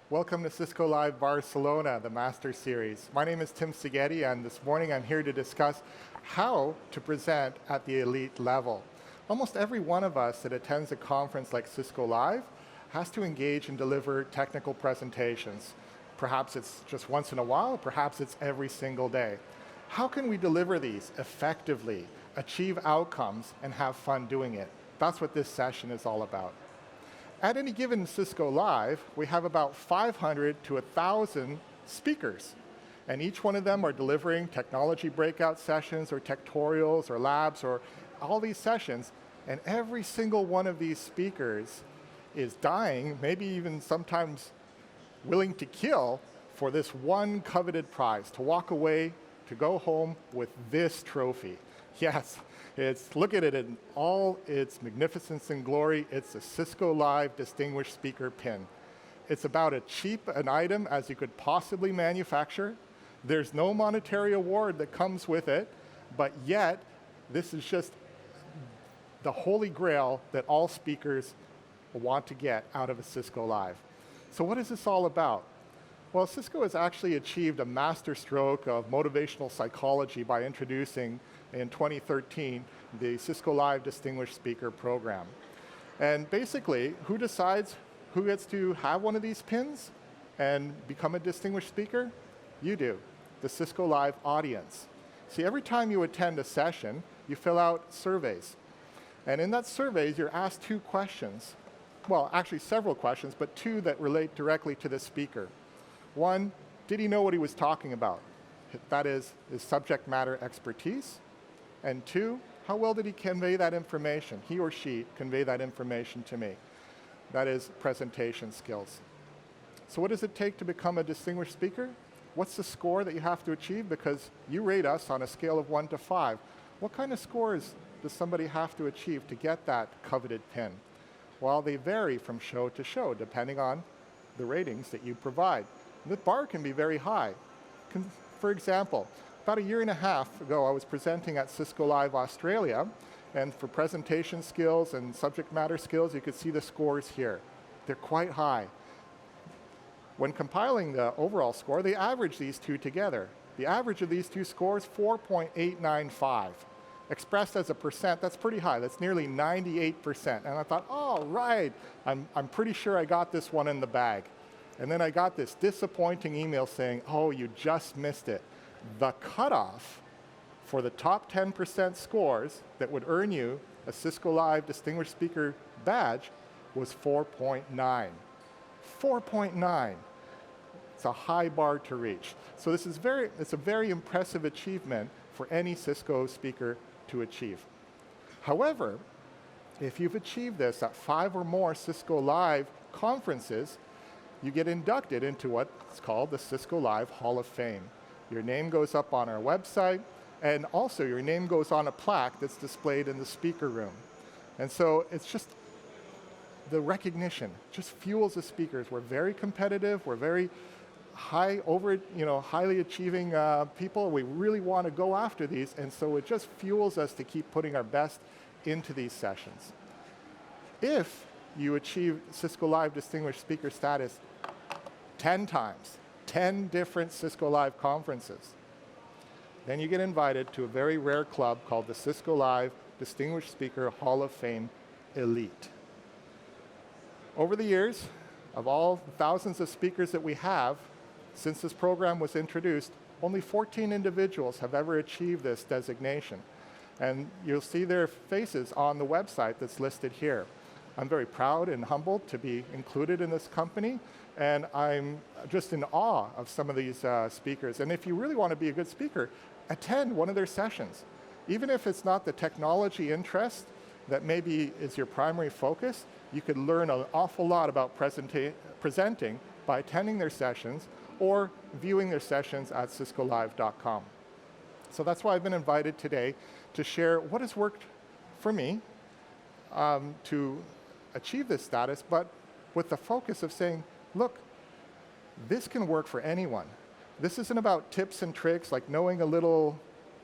Welcome to Cisco Live Barcelona, the Master Series. My name is Tim Szigeti, and this morning I'm here to discuss how to present at the elite level. Almost every one of us that attends a conference like Cisco Live has to engage and deliver technical presentations. Perhaps it's just once in a while, perhaps it's every single day. How can we deliver these effectively, achieve outcomes, and have fun doing it? That's what this session is all about. At any given Cisco Live, we have about 500 to 1,000 speakers. And each one of them are delivering technology breakout sessions or tutorials or labs or all these sessions. And every single one of these speakers is dying, maybe even sometimes willing to kill for this one coveted prize, to walk away, to go home with this trophy. Yes, look at it in all its magnificence and glory. It's a Cisco Live Distinguished Speaker pin. It's about as cheap an item as you could possibly manufacture. There's no monetary award that comes with it, but yet this is just the holy grail that all speakers want to get out of a Cisco Live. So what is this all about? Well, Cisco has actually achieved a master stroke of motivational psychology by introducing in 2013 the Cisco Live Distinguished Speaker program. And basically, who decides who gets to have one of these pins and become a distinguished speaker? You do, the Cisco Live audience. See, every time you attend a session, you fill out surveys. And in that surveys, you're asked two questions. Well, actually several questions, but two that relate directly to the speaker. One, did he know what he was talking about? That is, his subject matter expertise. And two, how well did he convey that information? He or she convey that information to me. That is presentation skills. So what does it take to become a distinguished speaker? What's the score that you have to achieve? Because you rate us on a scale of 1 to 5. What kind of scores does somebody have to achieve to get that coveted pin? Well, they vary from show to show, depending on the ratings that you provide. The bar can be very high. For example, about a year and a half ago, I was presenting at Cisco Live Australia, and for presentation skills and subject matter skills, you could see the scores here. They're quite high. When compiling the overall score, they average these two together. The average of these two scores, 4.895. Expressed as a percent, that's pretty high. That's nearly 98%. And I thought, oh, right, I'm pretty sure I got this one in the bag. And then I got this disappointing email saying, oh, you just missed it. The cutoff for the top 10% scores that would earn you a Cisco Live Distinguished Speaker badge was 4.9. 4.9. It's a high bar to reach. So it's a very impressive achievement for any Cisco speaker to achieve. However, if you've achieved this at 5 or more Cisco Live conferences, you get inducted into what's called the Cisco Live Hall of Fame. Your name goes up on our website, and also your name goes on a plaque that's displayed in the speaker room. And so it's just the recognition just fuels the speakers. We're very competitive. We're very highly achieving people. We really want to go after these, and so it just fuels us to keep putting our best into these sessions. If you achieve Cisco Live Distinguished Speaker status 10 times, 10 different Cisco Live conferences, then you get invited to a very rare club called the Cisco Live Distinguished Speaker Hall of Fame Elite. Over the years, of all the thousands of speakers that we have, since this program was introduced, only 14 individuals have ever achieved this designation. And you'll see their faces on the website that's listed here. I'm very proud and humbled to be included in this company, and I'm just in awe of some of these speakers. And if you really want to be a good speaker, attend one of their sessions. Even if it's not the technology interest that maybe is your primary focus, you could learn an awful lot about presenting by attending their sessions or viewing their sessions at ciscolive.com. So that's why I've been invited today to share what has worked for me to achieve this status, but with the focus of saying, look, this can work for anyone. This isn't about tips and tricks like knowing a little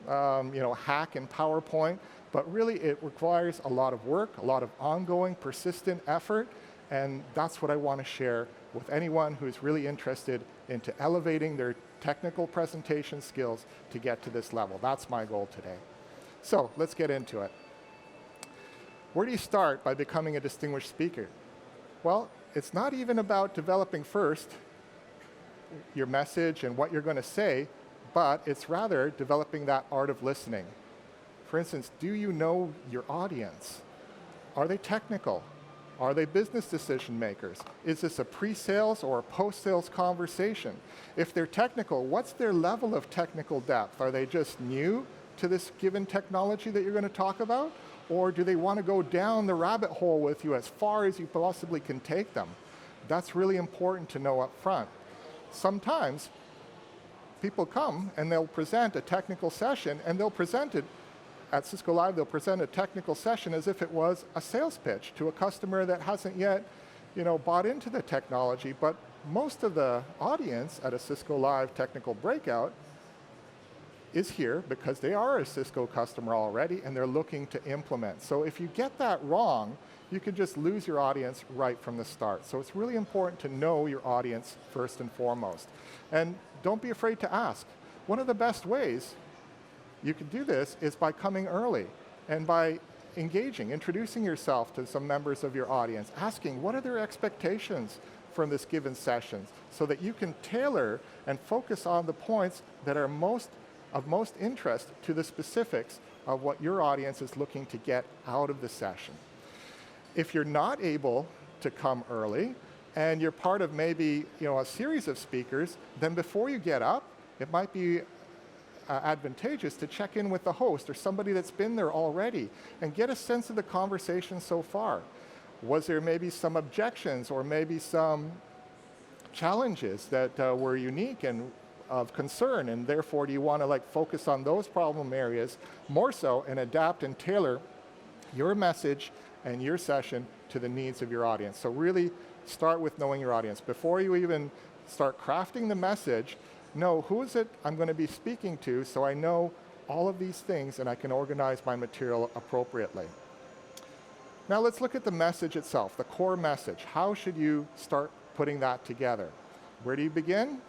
hack in PowerPoint, but really it requires a lot of work, a lot of ongoing, persistent effort, And that's what I want to share with anyone who's really interested into elevating their technical presentation skills to get to this level. That's my goal today. So let's get into it. Where do you start by becoming a distinguished speaker? Well, it's not even about developing first your message and what you're going to say, but it's rather developing that art of listening. For instance, do you know your audience? Are they technical? Are they business decision makers? Is this a pre-sales or a post-sales conversation? If they're technical, what's their level of technical depth? Are they just new to this given technology that you're going to talk about? Or do they want to go down the rabbit hole with you as far as you possibly can take them? That's really important to know up front. Sometimes people come and they'll present a technical session, and they'll present it at Cisco Live, they'll present a technical session as if it was a sales pitch to a customer that hasn't yet, bought into the technology. But most of the audience at a Cisco Live technical breakout is here because they are a Cisco customer already and they're looking to implement. So if you get that wrong, you could just lose your audience right from the start. So it's really important to know your audience first and foremost. And don't be afraid to ask. One of the best ways you can do this is by coming early and by engaging, introducing yourself to some members of your audience, asking what are their expectations from this given session so that you can tailor and focus on the points that are of most interest to the specifics of what your audience is looking to get out of the session. If you're not able to come early and you're part of maybe a series of speakers, then before you get up, it might be advantageous to check in with the host or somebody that's been there already and get a sense of the conversation so far. Was there maybe some objections or maybe some challenges that were unique and of concern, and therefore do you want to focus on those problem areas more so and adapt and tailor your message and your session to the needs of your audience? So really start with knowing your audience. Before you even start crafting the message, know who is it I'm going to be speaking to so I know all of these things and I can organize my material appropriately. Now let's look at the message itself, the core message. How should you start putting that together? Where do you begin?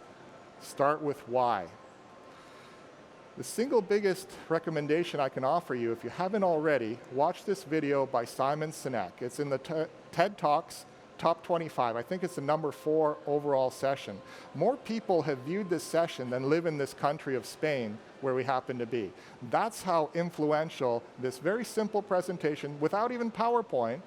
Start with why. The single biggest recommendation I can offer you, if you haven't already, watch this video by Simon Sinek. It's in the TED Talks Top 25. I think it's the number 4 overall session. More people have viewed this session than live in this country of Spain where we happen to be. That's how influential this very simple presentation, without even PowerPoint,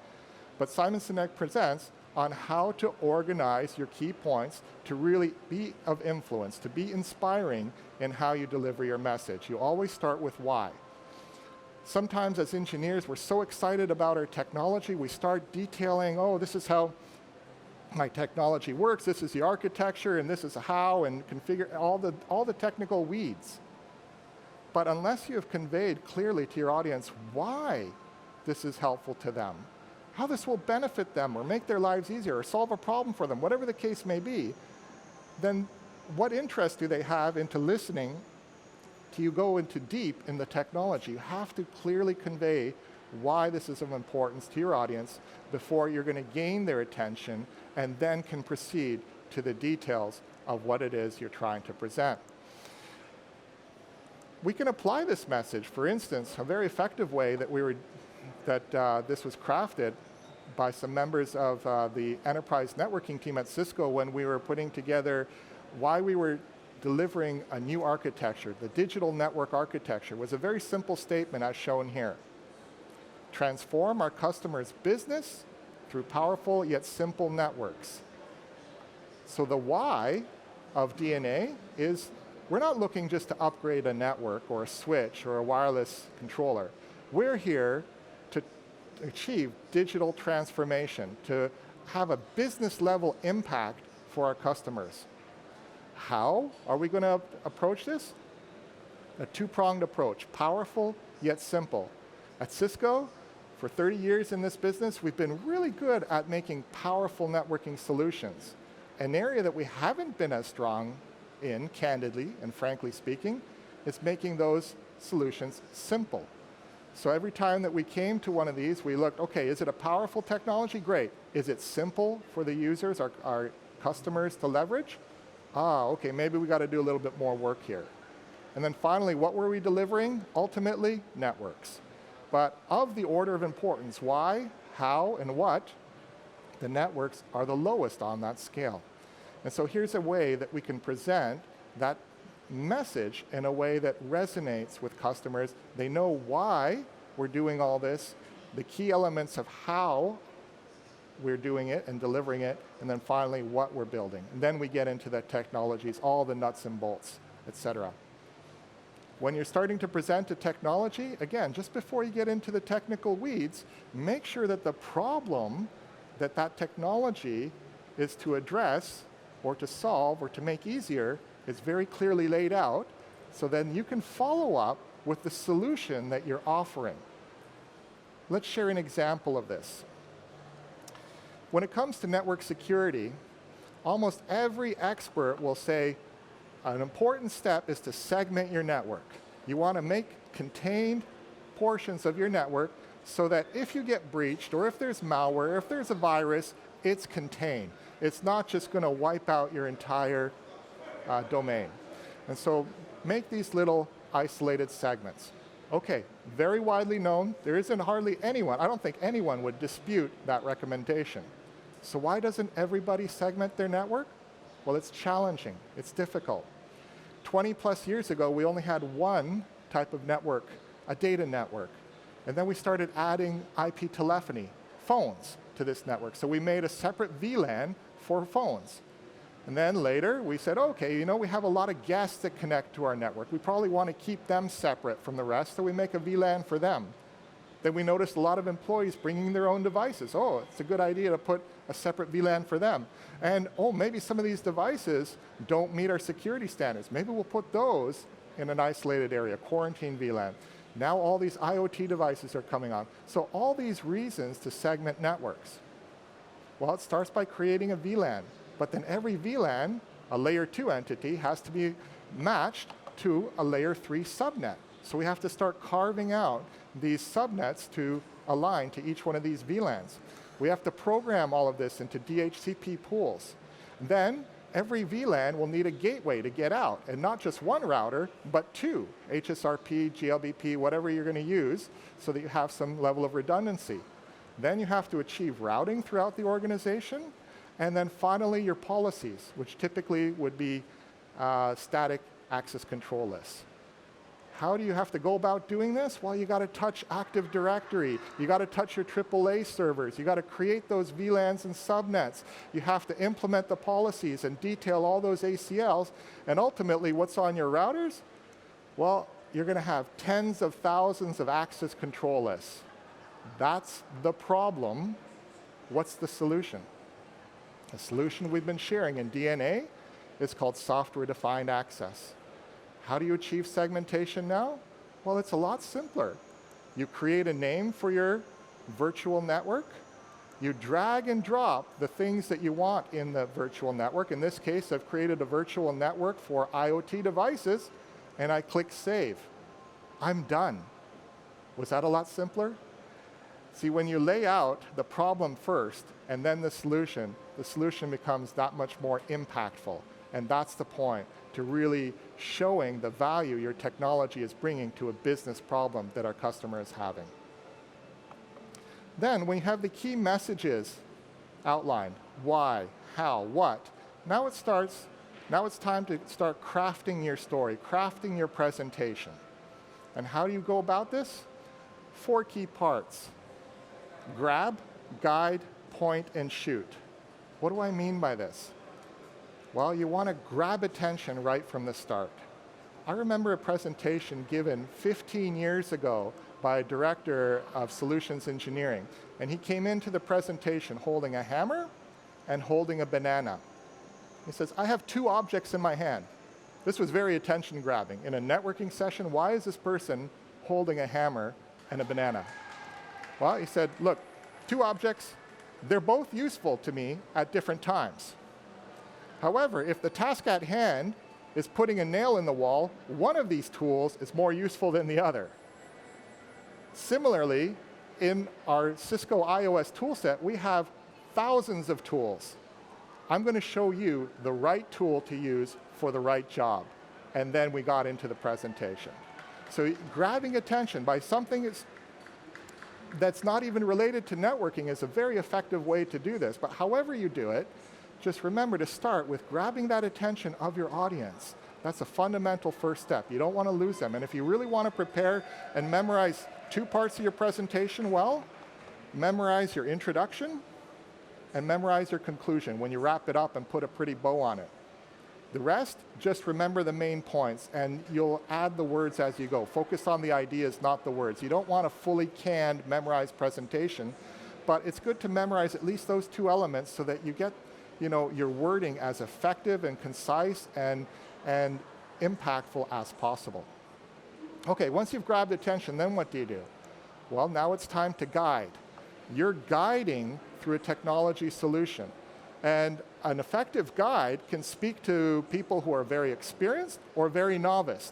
but Simon Sinek presents on how to organize your key points to really be of influence, to be inspiring in how you deliver your message. You always start with why. Sometimes as engineers, we're so excited about our technology, we start detailing, oh, this is how my technology works, this is the architecture, and this is how, and configure all the technical weeds. But unless you have conveyed clearly to your audience why this is helpful to them, how this will benefit them or make their lives easier or solve a problem for them, whatever the case may be, then what interest do they have into listening to you go into deep in the technology? You have to clearly convey why this is of importance to your audience before you're going to gain their attention and then can proceed to the details of what it is you're trying to present. We can apply this message. For instance, a very effective way that this was crafted by some members of the enterprise networking team at Cisco when we were putting together why we were delivering a new architecture, the digital network architecture, was a very simple statement as shown here. Transform our customers' business through powerful yet simple networks. So the why of DNA is we're not looking just to upgrade a network or a switch or a wireless controller. We're here to achieve digital transformation, to have a business level impact for our customers. How are we going to approach this? A two-pronged approach, powerful yet simple. At Cisco, for 30 years in this business, we've been really good at making powerful networking solutions. An area that we haven't been as strong in, candidly and frankly speaking, is making those solutions simple. So every time that we came to one of these, we looked, okay, is it a powerful technology? Great. Is it simple for the users, our customers to leverage? Okay, maybe we got to do a little bit more work here. And then finally, what were we delivering? Ultimately, networks. But of the order of importance, why, how, and what, the networks are the lowest on that scale. And so here's a way that we can present that message in a way that resonates with customers. They know why we're doing all this, the key elements of how we're doing it and delivering it, and then finally what we're building. And then we get into the technologies, all the nuts and bolts, etc. When you're starting to present a technology, again, just before you get into the technical weeds, make sure that the problem that that technology is to address or to solve or to make easier is very clearly laid out, so then you can follow up with the solution that you're offering. Let's share an example of this. When it comes to network security, almost every expert will say an important step is to segment your network. You want to make contained portions of your network so that if you get breached, or if there's malware, if there's a virus, it's contained. It's not just going to wipe out your entire domain. And so make these little isolated segments. Okay, very widely known. There isn't hardly anyone, I don't think anyone would dispute that recommendation. So why doesn't everybody segment their network? Well, it's challenging. It's difficult. 20 plus years ago, we only had one type of network, a data network. And then we started adding IP telephony, phones, to this network. So we made a separate VLAN for phones. And then later, we said, okay, you know, we have a lot of guests that connect to our network. We probably want to keep them separate from the rest, so we make a VLAN for them. Then we noticed a lot of employees bringing their own devices. Oh, it's a good idea to put a separate VLAN for them. And oh, maybe some of these devices don't meet our security standards. Maybe we'll put those in an isolated area, quarantine VLAN. Now all these IoT devices are coming on. So all these reasons to segment networks. Well, it starts by creating a VLAN. But then every VLAN, a layer 2 entity, has to be matched to a layer 3 subnet. So we have to start carving out these subnets to align to each one of these VLANs. We have to program all of this into DHCP pools. Then every VLAN will need a gateway to get out, and not just one router, but two, HSRP, GLBP, whatever you're going to use, so that you have some level of redundancy. Then you have to achieve routing throughout the organization, and then finally your policies, which typically would be static access control lists. How do you have to go about doing this? Well, you got to touch Active Directory. You got to touch your AAA servers. You got to create those VLANs and subnets. You have to implement the policies and detail all those ACLs. And ultimately, what's on your routers? Well, you're going to have tens of thousands of access control lists. That's the problem. What's the solution? The solution we've been sharing in DNA is called software-defined access. How do you achieve segmentation now? Well, it's a lot simpler. You create a name for your virtual network. You drag and drop the things that you want in the virtual network. In this case, I've created a virtual network for IoT devices, and I click Save. I'm done. Was that a lot simpler? See, when you lay out the problem first and then the solution becomes that much more impactful. And that's the point, to really showing the value your technology is bringing to a business problem that our customer is having. Then we have the key messages outlined: why, how, what. Now it's time to start crafting your story, crafting your presentation. And how do you go about this? 4 key parts: grab, guide, point, and shoot. What do I mean by this? Well, you want to grab attention right from the start. I remember a presentation given 15 years ago by a director of solutions engineering, and he came into the presentation holding a hammer and holding a banana. He says, I have 2 objects in my hand. This was very attention-grabbing. In a networking session, why is this person holding a hammer and a banana? Well, he said, look, 2 objects, they're both useful to me at different times. However, if the task at hand is putting a nail in the wall, one of these tools is more useful than the other. Similarly, in our Cisco iOS toolset, we have thousands of tools. I'm going to show you the right tool to use for the right job. And then we got into the presentation. So grabbing attention by something that's not even related to networking is a very effective way to do this. But however you do it, just remember to start with grabbing that attention of your audience. That's a fundamental first step. You don't want to lose them. And if you really want to prepare and memorize 2 parts of your presentation well, memorize your introduction and memorize your conclusion when you wrap it up and put a pretty bow on it. The rest, just remember the main points, and you'll add the words as you go. Focus on the ideas, not the words. You don't want a fully canned, memorized presentation, but it's good to memorize at least those 2 elements so that you get your wording as effective and concise and impactful as possible. Okay, once you've grabbed attention, then what do? Well, now it's time to guide. You're guiding through a technology solution. And an effective guide can speak to people who are very experienced or very novice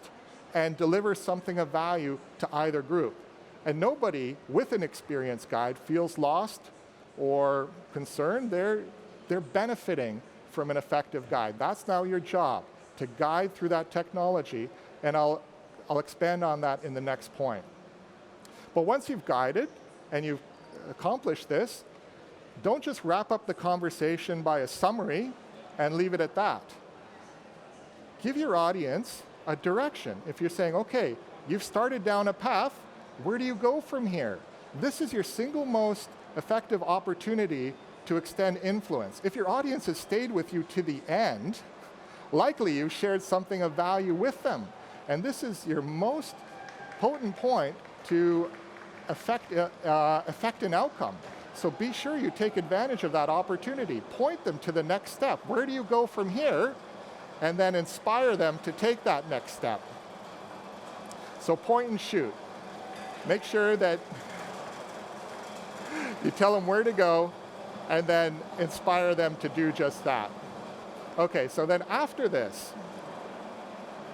and deliver something of value to either group. And nobody with an experienced guide feels lost or concerned. They're benefiting from an effective guide. That's now your job, to guide through that technology, and I'll expand on that in the next point. But once you've guided and you've accomplished this, don't just wrap up the conversation by a summary and leave it at that. Give your audience a direction. If you're saying, okay, you've started down a path, where do you go from here? This is your single most effective opportunity to extend influence. If your audience has stayed with you to the end, likely you shared something of value with them. And this is your most potent point to affect an outcome. So be sure you take advantage of that opportunity. Point them to the next step. Where do you go from here? And then inspire them to take that next step. So point and shoot. Make sure that you tell them where to go and then inspire them to do just that. Okay, so then after this,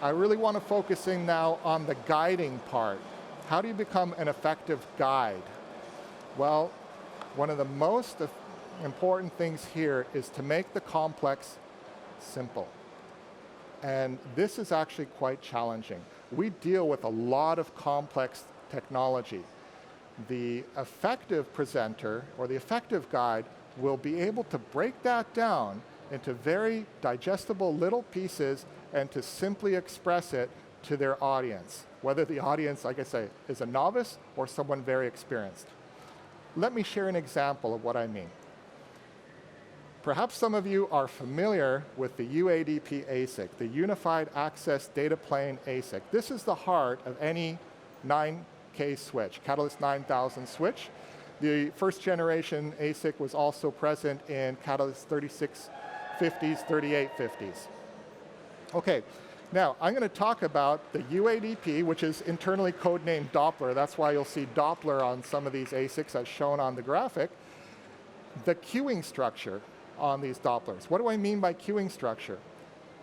I really want to focus in now on the guiding part. How do you become an effective guide? Well, one of the most important things here is to make the complex simple. And this is actually quite challenging. We deal with a lot of complex technology. The effective presenter or the effective guide will be able to break that down into very digestible little pieces and to simply express it to their audience, whether the audience, like I say, is a novice or someone very experienced. Let me share an example of what I mean. Perhaps some of you are familiar with the UADP ASIC, the Unified Access Data Plane ASIC. This is the heart of any 9K switch, Catalyst 9000 switch. The first generation ASIC was also present in Catalyst 3650s, 3850s. Okay, now I'm going to talk about the UADP, which is internally codenamed Doppler. That's why you'll see Doppler on some of these ASICs as shown on the graphic. The queuing structure on these Dopplers. What do I mean by queuing structure?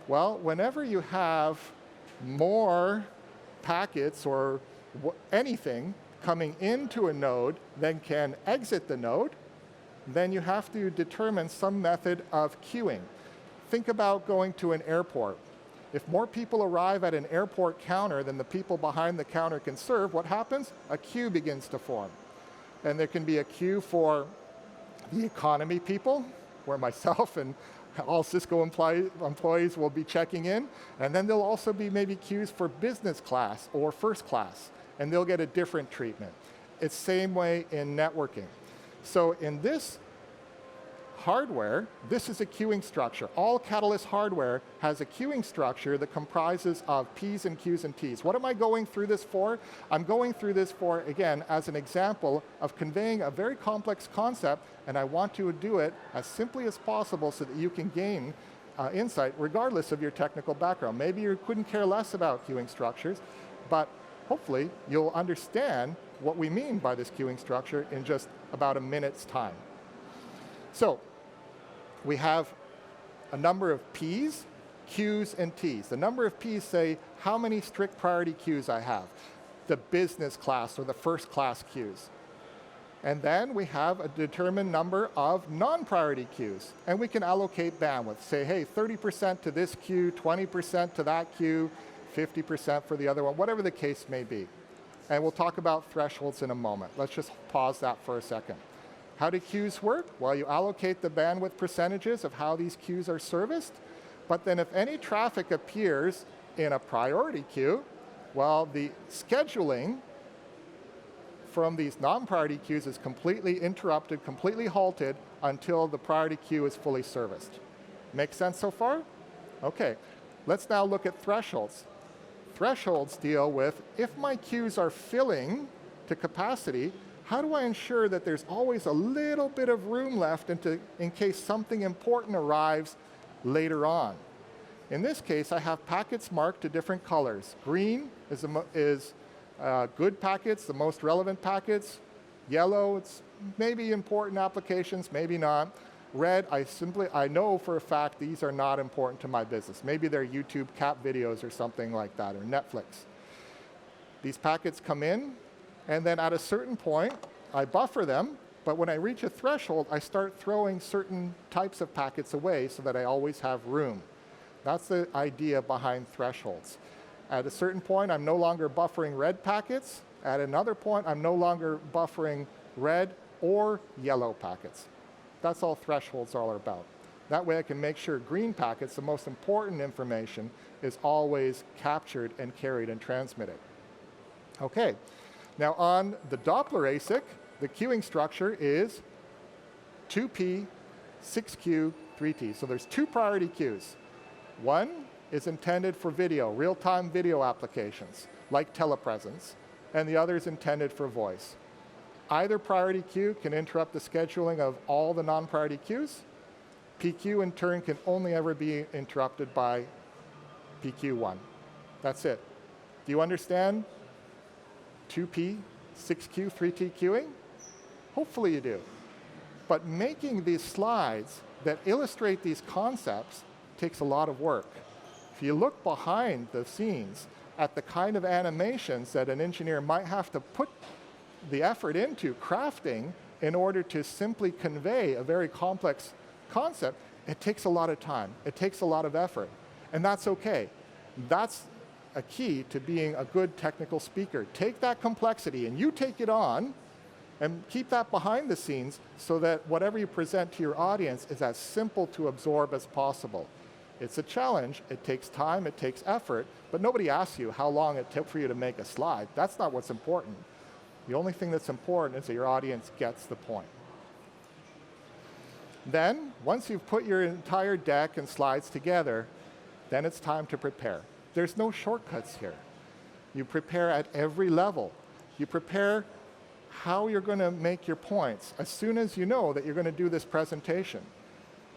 Well, whenever you have more packets or anything coming into a node than can exit the node, then you have to determine some method of queuing. Think about going to an airport. If more people arrive at an airport counter than the people behind the counter can serve, what happens? A queue begins to form. And there can be a queue for the economy people, where myself and all Cisco employees will be checking in. And then there'll also be maybe queues for business class or first class, and they'll get a different treatment. It's the same way in networking. So in this hardware, this is a queuing structure. All Catalyst hardware has a queuing structure that comprises of P's and Q's and T's. What am I going through this for? I'm going through this for, again, as an example of conveying a very complex concept, and I want to do it as simply as possible so that you can gain insight regardless of your technical background. Maybe you couldn't care less about queuing structures, but hopefully you'll understand what we mean by this queuing structure in just about a minute's time. So we have a number of P's, Q's, and T's. The number of P's say how many strict priority queues I have. the business class or the first class queues. And then we have a determined number of non-priority queues. And we can allocate bandwidth. Say, hey, 30% to this queue, 20% to that queue, 50% for the other one, whatever the case may be. And we'll talk about thresholds in a moment. Let's just pause that for a second. How do queues work? Well, you allocate the bandwidth percentages of how these queues are serviced. But then if any traffic appears in a priority queue, well, the scheduling from these non-priority queues is completely interrupted, completely halted until the priority queue is fully serviced. Make sense so far? Okay, let's now look at thresholds. Thresholds deal with, if my queues are filling to capacity, how do I ensure that there's always a little bit of room left in case something important arrives later on? In this case, I have packets marked to different colors. Green is good packets, the most relevant packets. Yellow, it's maybe important applications, maybe not. Red, I know for a fact these are not important to my business. Maybe they're YouTube cat videos or something like that, or Netflix. These packets come in, and then at a certain point, I buffer them, but when I reach a threshold, I start throwing certain types of packets away so that I always have room. That's the idea behind thresholds. At a certain point, I'm no longer buffering red packets. At another point, I'm no longer buffering red or yellow packets. That's all thresholds are all about. That way I can make sure green packets, the most important information, is always captured and carried and transmitted. Okay, now on the Doppler ASIC, the queuing structure is 2P, 6Q, 3T. So there's two priority queues. One is intended for video, real-time video applications, like telepresence, and the other is intended for voice. Either priority queue can interrupt the scheduling of all the non-priority queues. PQ, in turn, can only ever be interrupted by PQ1. That's it. Do you understand 2P, 6Q, 3T queuing? Hopefully you do. But making these slides that illustrate these concepts takes a lot of work. If you look behind the scenes at the kind of animations that an engineer might have to put the effort into crafting in order to simply convey a very complex concept, it takes a lot of time. It takes a lot of effort. And that's okay. That's a key to being a good technical speaker. Take that complexity and you take it on and keep that behind the scenes so that whatever you present to your audience is as simple to absorb as possible. It's a challenge. It takes time. It takes effort. But nobody asks you how long it took for you to make a slide. That's not what's important. The only thing that's important is that your audience gets the point. Then, once you've put your entire deck and slides together, then it's time to prepare. There's no shortcuts here. You prepare at every level. You prepare how you're going to make your points as soon as you know that you're going to do this presentation.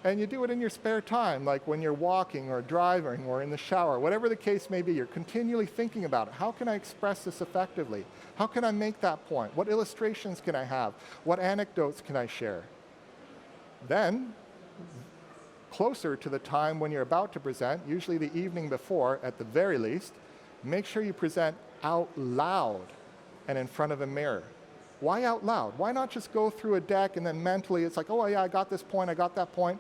And you do it in your spare time, like when you're walking or driving or in the shower, whatever the case may be, you're continually thinking about it. How can I express this effectively? How can I make that point? What illustrations can I have? What anecdotes can I share? Then, closer to the time when you're about to present, usually the evening before at the very least, make sure you present out loud and in front of a mirror. Why out loud? Why not just go through a deck and then mentally it's like, oh yeah, I got this point, I got that point.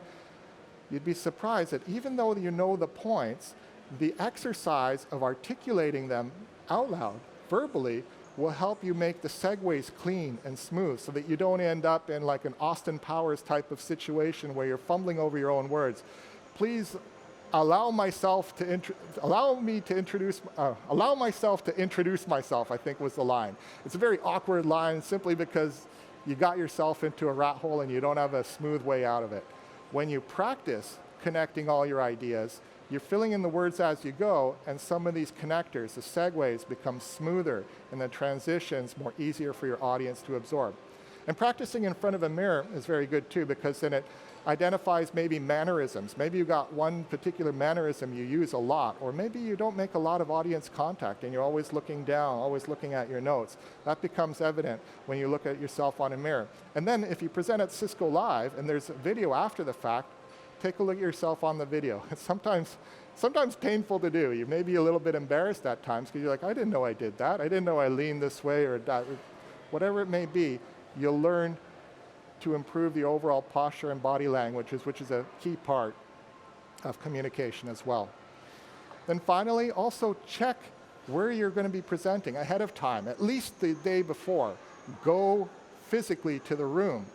You'd be surprised that even though you know the points, the exercise of articulating them out loud, verbally, will help you make the segues clean and smooth so that you don't end up in like an Austin Powers type of situation where you're fumbling over your own words. Please allow myself to introduce myself, I think was the line. It's a very awkward line simply because you got yourself into a rat hole and you don't have a smooth way out of it. When you practice connecting all your ideas, you're filling in the words as you go, and some of these connectors, the segues, become smoother and the transitions more easier for your audience to absorb. And practicing in front of a mirror is very good too, because then it identifies maybe mannerisms. Maybe you got one particular mannerism you use a lot, or maybe you don't make a lot of audience contact and you're always looking down, always looking at your notes. That becomes evident when you look at yourself on a mirror. And then if you present at Cisco Live and there's a video after the fact, take a look at yourself on the video. It's sometimes painful to do. You may be a little bit embarrassed at times because you're like, I didn't know I did that. I didn't know I leaned this way or that. Whatever it may be, you'll learn to improve the overall posture and body language, which is a key part of communication as well. Then finally, also check where you're going to be presenting ahead of time, at least the day before. Go physically to the room.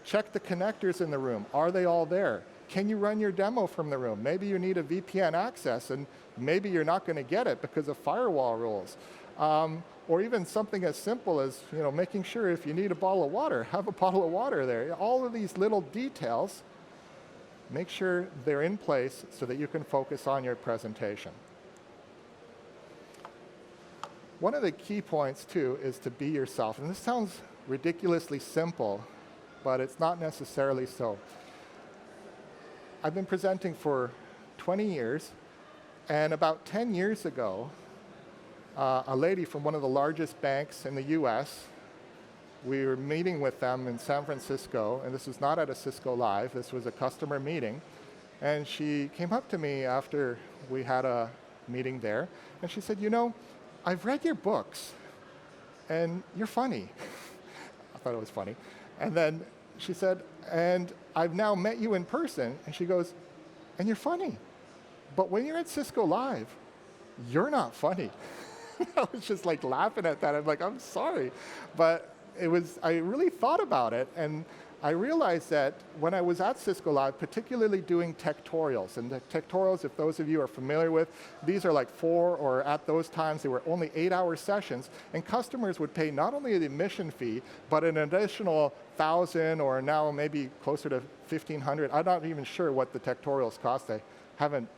Check the connectors in the room. Are they all there? Can you run your demo from the room? Maybe you need a VPN access, and maybe you're not going to get it because of firewall rules. Or even something as simple as making sure if you need a bottle of water, have a bottle of water there. All of these little details, make sure they're in place so that you can focus on your presentation. One of the key points, too, is to be yourself. And this sounds ridiculously simple, but it's not necessarily so. I've been presenting for 20 years, and about 10 years ago, a lady from one of the largest banks in the US, we were meeting with them in San Francisco, and this was not at a Cisco Live, this was a customer meeting, and she came up to me after we had a meeting there, and she said, I've read your books, and you're funny. I thought it was funny. And then she said, and I've now met you in person, and she goes, and you're funny. But when you're at Cisco Live, you're not funny. I was just like laughing at that. I'm like, I'm sorry. But I really thought about it, and I realized that when I was at Cisco Live, particularly doing tectorials, and the tectorials, if those of you are familiar with, these are like 4, or at those times, they were only 8-hour sessions, and customers would pay not only the admission fee, but an additional 1,000, or now maybe closer to 1,500. I'm not even sure what the tectorials cost. I haven't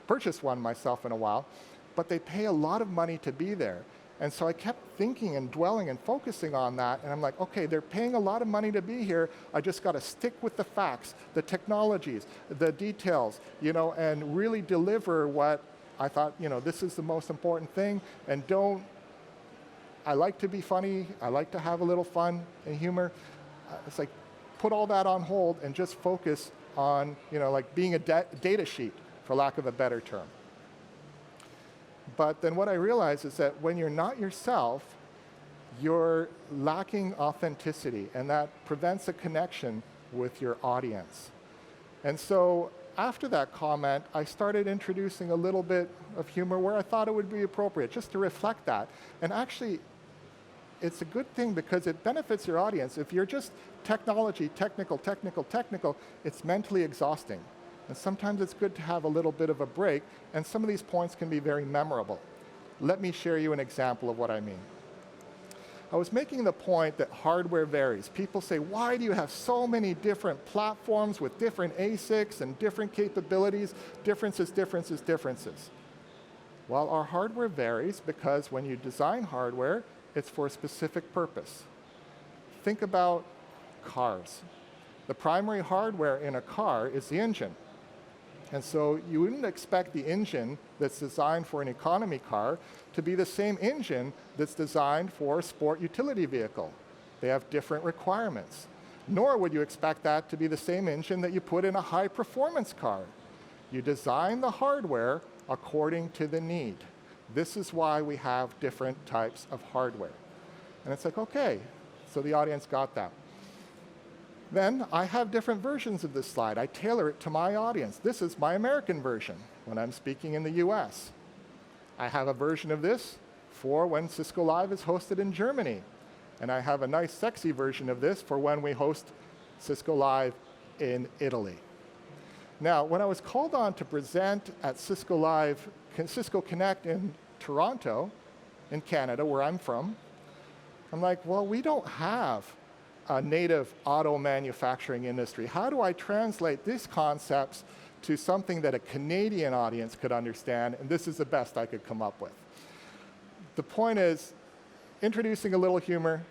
purchased one myself in a while, but they pay a lot of money to be there. And so I kept thinking and dwelling and focusing on that, and I'm like, okay, they're paying a lot of money to be here. I just got to stick with the facts, the technologies, the details, and really deliver what I thought, this is the most important thing. And I like to be funny. I like to have a little fun and humor. It's like, put all that on hold and just focus on, like being a data sheet, for lack of a better term. But then what I realized is that when you're not yourself, you're lacking authenticity, and that prevents a connection with your audience. And so after that comment, I started introducing a little bit of humor where I thought it would be appropriate, just to reflect that. And actually, it's a good thing because it benefits your audience. If you're just technology, technical, it's mentally exhausting. And sometimes it's good to have a little bit of a break, and some of these points can be very memorable. Let me share you an example of what I mean. I was making the point that hardware varies. People say, why do you have so many different platforms with different ASICs and different capabilities, differences? Well, our hardware varies because when you design hardware, it's for a specific purpose. Think about cars. The primary hardware in a car is the engine. And so you wouldn't expect the engine that's designed for an economy car to be the same engine that's designed for a sport utility vehicle. They have different requirements. Nor would you expect that to be the same engine that you put in a high-performance car. You design the hardware according to the need. This is why we have different types of hardware. And it's like, okay, so the audience got that. Then I have different versions of this slide. I tailor it to my audience. This is my American version when I'm speaking in the US. I have a version of this for when Cisco Live is hosted in Germany. And I have a nice, sexy version of this for when we host Cisco Live in Italy. Now, when I was called on to present at Cisco Live, Cisco Connect in Toronto, in Canada, where I'm from, I'm like, well, we don't have a native auto manufacturing industry. How do I translate these concepts to something that a Canadian audience could understand? And this is the best I could come up with. The point is, introducing a little humor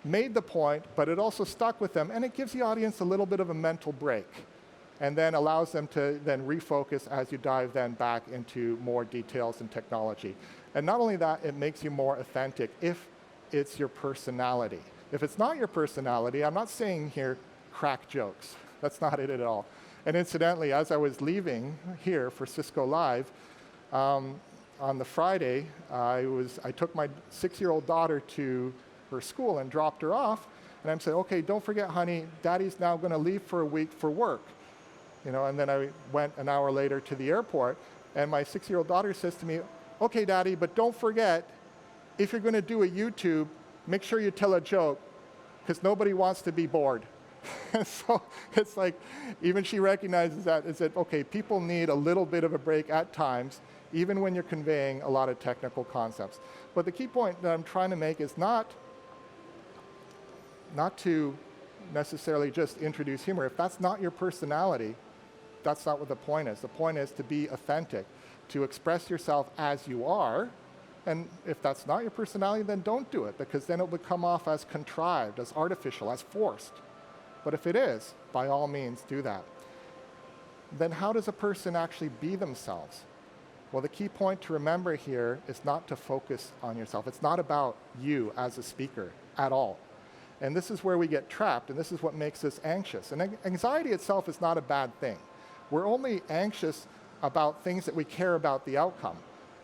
made the point, but it also stuck with them, and it gives the audience a little bit of a mental break, and then allows them to then refocus as you dive then back into more details and technology. And not only that, it makes you more authentic if it's your personality. If it's not your personality, I'm not saying here crack jokes. That's not it at all. And incidentally, as I was leaving here for Cisco Live, on the Friday, I took my 6-year-old daughter to her school and dropped her off. And I'm saying, okay, don't forget, honey, Daddy's now going to leave for a week for work. And then I went an hour later to the airport, and my 6-year-old daughter says to me, okay, Daddy, but don't forget, if you're going to do a YouTube, make sure you tell a joke, because nobody wants to be bored. So it's like, even she recognizes that, is that, okay, people need a little bit of a break at times, even when you're conveying a lot of technical concepts. But the key point that I'm trying to make is not to necessarily just introduce humor. If that's not your personality, that's not what the point is. The point is to be authentic, to express yourself as you are. And if that's not your personality, then don't do it, because then it will come off as contrived, as artificial, as forced. But if it is, by all means, do that. Then how does a person actually be themselves? Well, the key point to remember here is not to focus on yourself. It's not about you as a speaker at all. And this is where we get trapped, and this is what makes us anxious. And anxiety itself is not a bad thing. We're only anxious about things that we care about the outcome.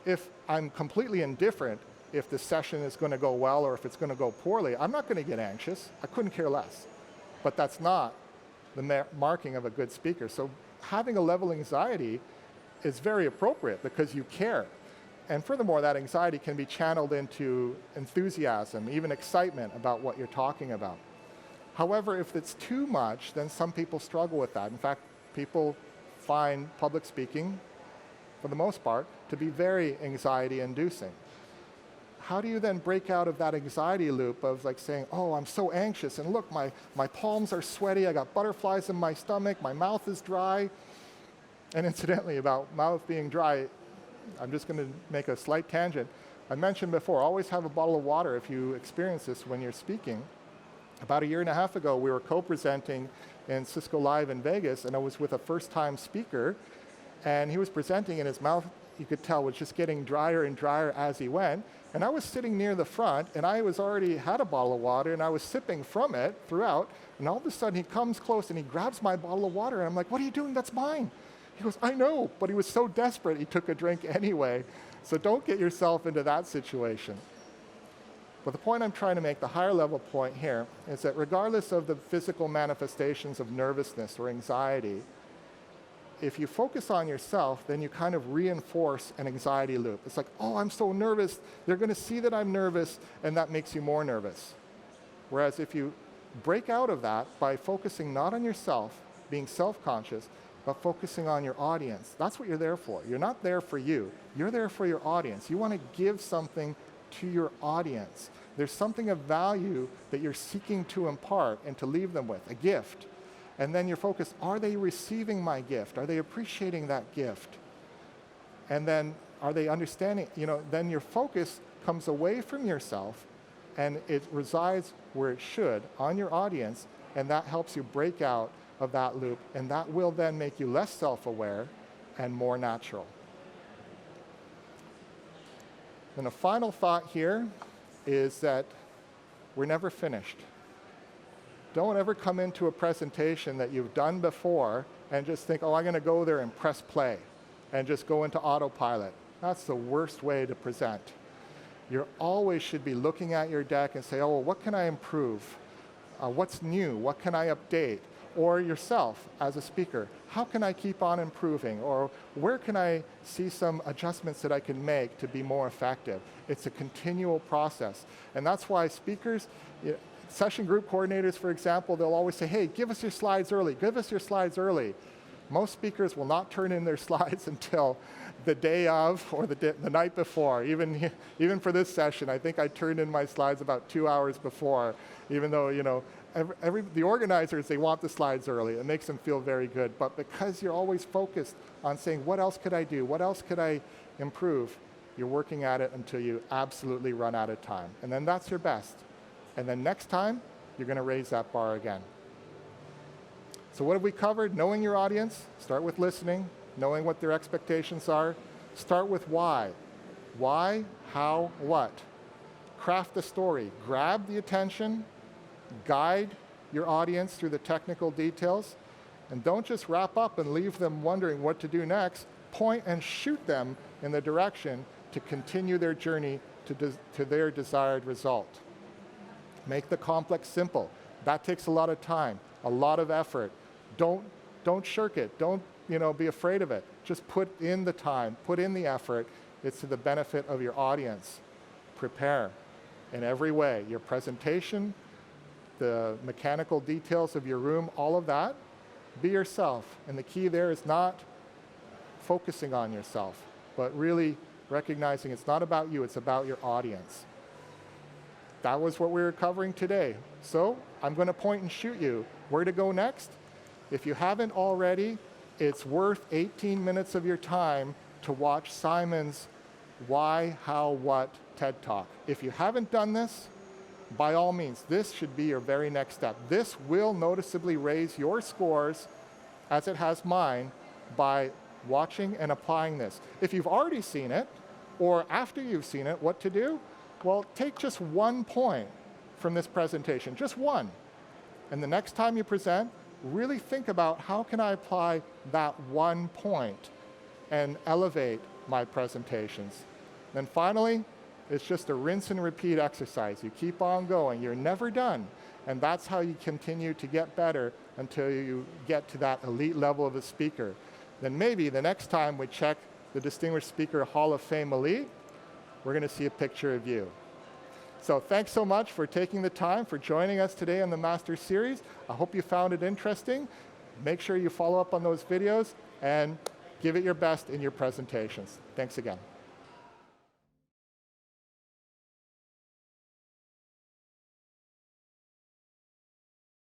If I'm completely indifferent if the session is going to go well or if it's going to go poorly, I'm not going to get anxious. I couldn't care less. But that's not the marking of a good speaker. So having a level of anxiety is very appropriate because you care. And furthermore, that anxiety can be channeled into enthusiasm, even excitement about what you're talking about. However, if it's too much, then some people struggle with that. In fact, people find public speaking, for the most part, to be very anxiety-inducing. How do you then break out of that anxiety loop of like saying, oh, I'm so anxious, and look, my palms are sweaty, I got butterflies in my stomach, my mouth is dry. And incidentally, about mouth being dry, I'm just going to make a slight tangent. I mentioned before, always have a bottle of water if you experience this when you're speaking. About 1.5 years ago, we were co-presenting in Cisco Live in Vegas, and I was with a first-time speaker, and he was presenting, and his mouth, you could tell, was just getting drier and drier as he went. And I was sitting near the front, and I was already had a bottle of water, and I was sipping from it throughout, and all of a sudden he comes close and he grabs my bottle of water, and I'm like, what are you doing? That's mine. He goes, I know, but he was so desperate he took a drink anyway. So don't get yourself into that situation. But the point I'm trying to make, the higher level point here, is that regardless of the physical manifestations of nervousness or anxiety, if you focus on yourself, then you kind of reinforce an anxiety loop. It's like, oh, I'm so nervous. They're going to see that I'm nervous, and that makes you more nervous. Whereas if you break out of that by focusing not on yourself, being self-conscious, but focusing on your audience, that's what you're there for. You're not there for you. You're there for your audience. You want to give something to your audience. There's something of value that you're seeking to impart and to leave them with, a gift. And then you're focused, are they receiving my gift? Are they appreciating that gift? And then are they understanding? Then your focus comes away from yourself and it resides where it should, on your audience, and that helps you break out of that loop, and that will then make you less self-aware and more natural. And a final thought here is that we're never finished. Don't ever come into a presentation that you've done before and just think, oh, I'm going to go there and press play and just go into autopilot. That's the worst way to present. You always should be looking at your deck and say, oh, well, what can I improve? What's new? What can I update? Or yourself as a speaker, how can I keep on improving? Or where can I see some adjustments that I can make to be more effective? It's a continual process. And that's why speakers, session group coordinators, for example, they'll always say, hey, give us your slides early, give us your slides early. Most speakers will not turn in their slides until the day of or the night before. Even for this session, I think I turned in my slides about 2 hours before, even though, the organizers, they want the slides early. It makes them feel very good. But because you're always focused on saying, what else could I do? What else could I improve? You're working at it until you absolutely run out of time. And then that's your best. And then next time, you're going to raise that bar again. So what have we covered? Knowing your audience. Start with listening. Knowing what their expectations are. Start with why. Why, how, what. Craft the story. Grab the attention. Guide your audience through the technical details, And don't just wrap up and leave them wondering what to do next. Point and shoot them in the direction to continue their journey to their desired result. Make the complex simple. That takes a lot of time, a lot of effort. Don't shirk it. Don't be afraid of it. Just put in the time, put in the effort. It's to the benefit of your audience. Prepare in every way. Your presentation, the mechanical details of your room, all of that. Be yourself. And the key there is not focusing on yourself, but really recognizing it's not about you, it's about your audience. That was what we were covering today. So I'm going to point and shoot you where to go next. If you haven't already, it's worth 18 minutes of your time to watch Simon's Why, How, What TED Talk. If you haven't done this, by all means, this should be your very next step. This will noticeably raise your scores, as it has mine, by watching and applying this. If you've already seen it, or after you've seen it, what to do? Well, take just 1 point from this presentation, just one. And the next time you present, really think about how can I apply that 1 point and elevate my presentations. Then finally, it's just a rinse and repeat exercise. You keep on going. You're never done. And that's how you continue to get better until you get to that elite level of a speaker. Then maybe the next time we check the Distinguished Speaker Hall of Fame Elite, we're going to see a picture of you. So thanks so much for taking the time, for joining us today on the Master Series. I hope you found it interesting. Make sure you follow up on those videos and give it your best in your presentations. Thanks again.